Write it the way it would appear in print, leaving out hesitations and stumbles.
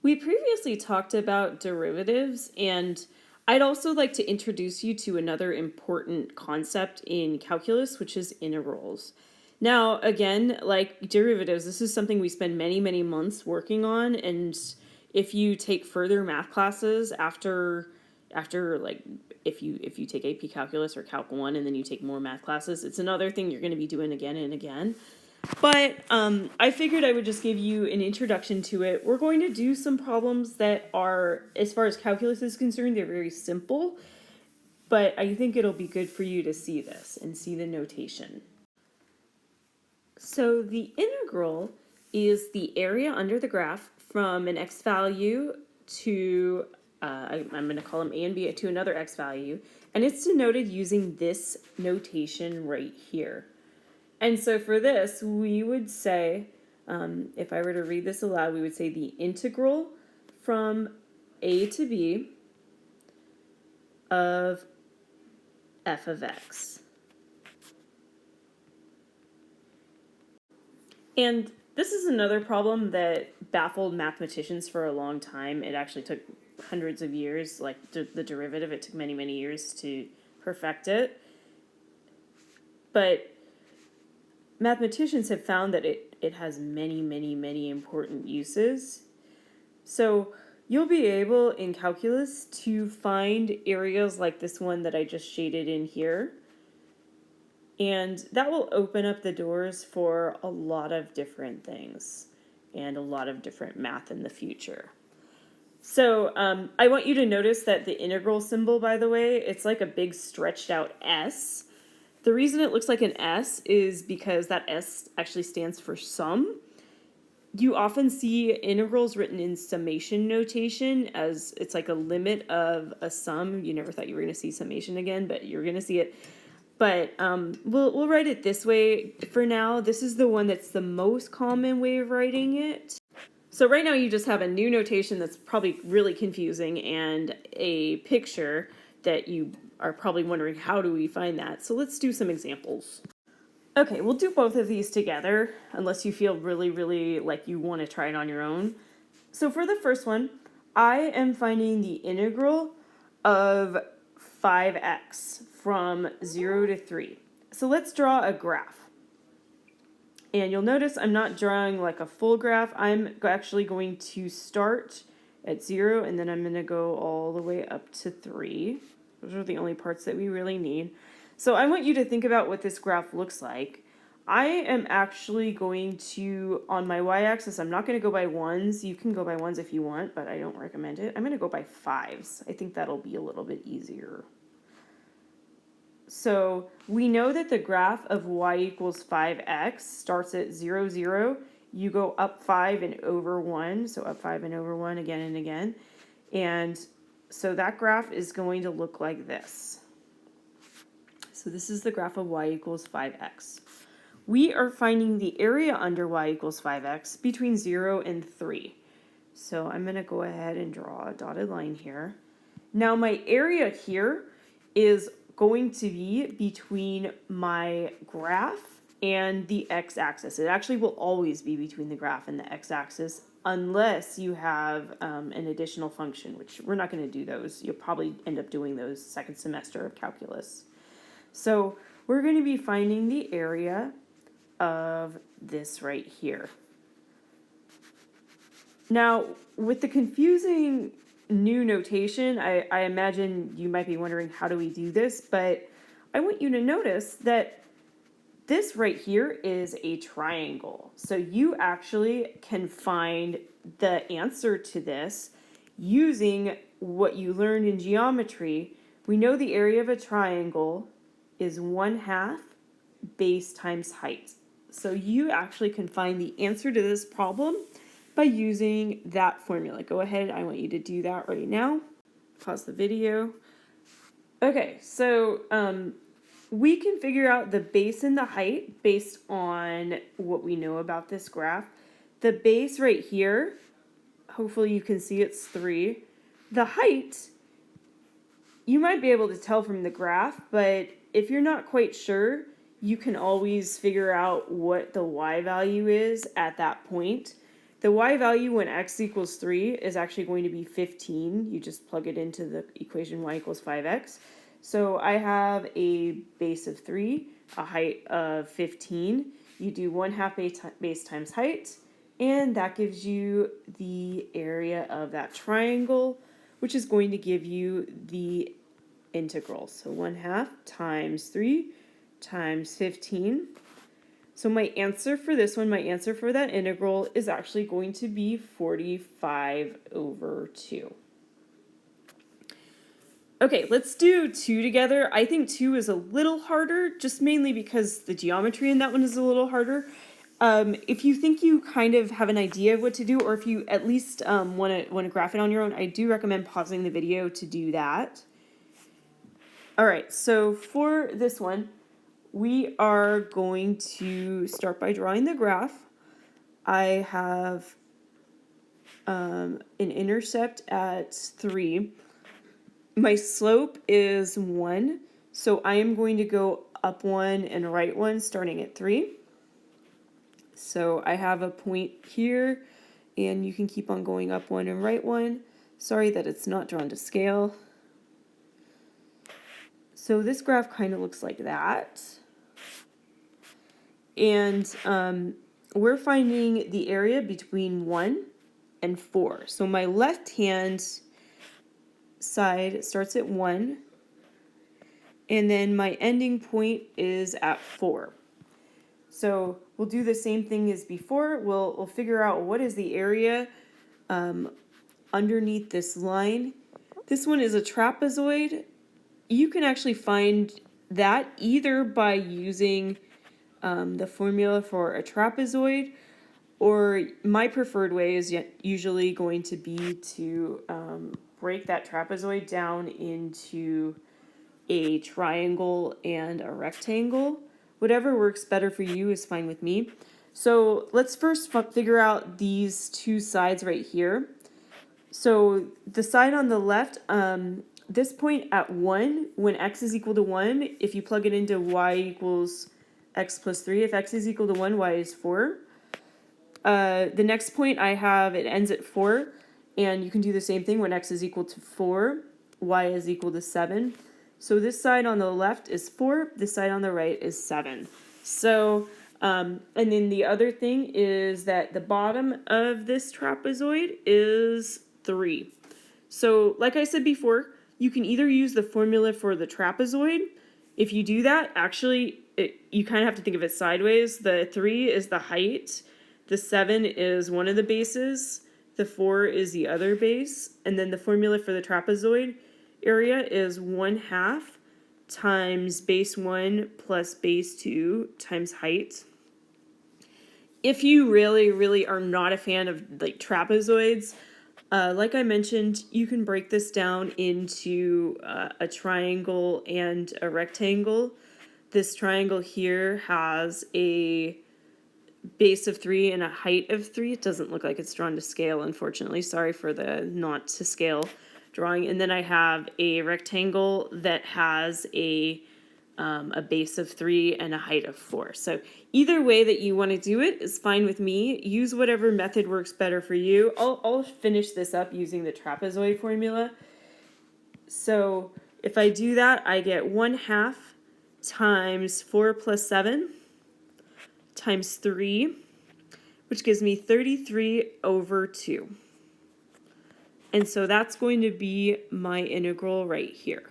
We previously talked about derivatives, and I'd also like to introduce you to another important concept in calculus, which is integrals. Now, again, like derivatives, this is something we spend many, many months working on, and if you take further math classes after like if you take AP Calculus or Calc 1 and then you take more math classes, it's another thing you're going to be doing again and again. But I figured I would just give you an introduction to it. We're going to do some problems that are, as far as calculus is concerned, they're very simple. But I think it'll be good for you to see this and see the notation. So the integral is the area under the graph from an x value to, I'm going to call them a and b, to another x value. And it's denoted using this notation right here. And so for this, we would say, if I were to read this aloud, we would say the integral from a to b of f of x. And this is another problem that baffled mathematicians for a long time. It actually took hundreds of years, like the derivative, it took many, many years to perfect it. But mathematicians have found that it has many, many, many important uses. So you'll be able in calculus to find areas like this one that I just shaded in here. And that will open up the doors for a lot of different things and a lot of different math in the future. So I want you to notice that the integral symbol, by the way, it's like a big stretched out S. The reason it looks like an S is because that S actually stands for sum. You often see integrals written in summation notation as it's like a limit of a sum. You never thought you were going to see summation again, but you're going to see it. But we'll write it this way for now. This is the one that's the most common way of writing it. So right now you just have a new notation that's probably really confusing and a picture that you are probably wondering, how do we find that? So let's do some examples. Okay, we'll do both of these together, unless you feel really, really like you want to try it on your own. So for the first one, I am finding the integral of 5x from 0 to 3. So let's draw a graph. And you'll notice I'm not drawing like a full graph. I'm actually going to start at 0, and then I'm going to go all the way up to 3. Those are the only parts that we really need. So I want you to think about what this graph looks like. I am actually going to, on my y-axis, I'm not going to go by 1s. You can go by 1s if you want, but I don't recommend it. I'm going to go by 5s. I think that'll be a little bit easier. So we know that the graph of y equals 5x starts at 0, 0. You go up 5 and over 1, so up 5 and over 1 again and again. And so that graph is going to look like this. So this is the graph of y equals 5x. We are finding the area under y equals 5x between 0 and 3. So I'm going to go ahead and draw a dotted line here. Now my area here is going to be between my graph and the x-axis. It actually will always be between the graph and the x-axis unless you have an additional function, which we're not going to do those. You'll probably end up doing those second semester of calculus. So we're going to be finding the area of this right here. Now, with the confusing new notation, I imagine you might be wondering, how do we do this? But I want you to notice that this right here is a triangle. So you actually can find the answer to this using what you learned in geometry. We know the area of a triangle is 1/2 base times height. So you actually can find the answer to this problem by using that formula. Go ahead, I want you to do that right now. Pause the video. Okay, so we can figure out the base and the height based on what we know about this graph. The base right here, hopefully you can see it's 3. The height, you might be able to tell from the graph, but if you're not quite sure, you can always figure out what the y value is at that point. The y value when x equals 3 is actually going to be 15. You just plug it into the equation y equals 5x. So I have a base of 3, a height of 15. You do 1/2 base times height, and that gives you the area of that triangle, which is going to give you the integral. So 1/2 times 3 times 15. So my answer for this one, my answer for that integral is actually going to be 45/2. Okay, let's do 2 together. I think 2 is a little harder, just mainly because the geometry in that one is a little harder. If you think you kind of have an idea of what to do, or if you at least want to graph it on your own, I do recommend pausing the video to do that. All right, so for this one, we are going to start by drawing the graph. I have an intercept at 3. My slope is 1, so I am going to go up 1 and right 1 starting at 3. So I have a point here, and you can keep on going up 1 and right 1. Sorry that it's not drawn to scale. So this graph kind of looks like that. And we're finding the area between 1 and 4. So my left-hand side starts at 1, and then my ending point is at 4. So we'll do the same thing as before. We'll figure out what is the area underneath this line. This one is a trapezoid. You can actually find that either by using the formula for a trapezoid, or my preferred way is usually going to be to break that trapezoid down into a triangle and a rectangle. Whatever works better for you is fine with me. So let's first figure out these two sides right here. So the side on the left, this point at 1, when x is equal to 1, if you plug it into y equals x plus 3, if x is equal to 1, y is 4. The next point I have, it ends at 4, and you can do the same thing when x is equal to 4, y is equal to 7. So this side on the left is 4, this side on the right is 7. So, and then the other thing is that the bottom of this trapezoid is 3. So, like I said before, you can either use the formula for the trapezoid. If you do that, actually, you kind of have to think of it sideways. The 3 is the height, the 7 is one of the bases, the 4 is the other base, and then the formula for the trapezoid area is 1/2 times base 1 plus base 2 times height. If you really are not a fan of like trapezoids, like I mentioned, you can break this down into a triangle and a rectangle. This triangle here has a base of 3 and a height of 3. It doesn't look like it's drawn to scale, unfortunately. Sorry for the not to scale drawing. And then I have a rectangle that has a base of 3 and a height of 4. So either way that you want to do it is fine with me. Use whatever method works better for you. I'll finish this up using the trapezoid formula. So if I do that, I get 1/2 times 4 plus 7 times 3, which gives me 33/2. And so that's going to be my integral right here.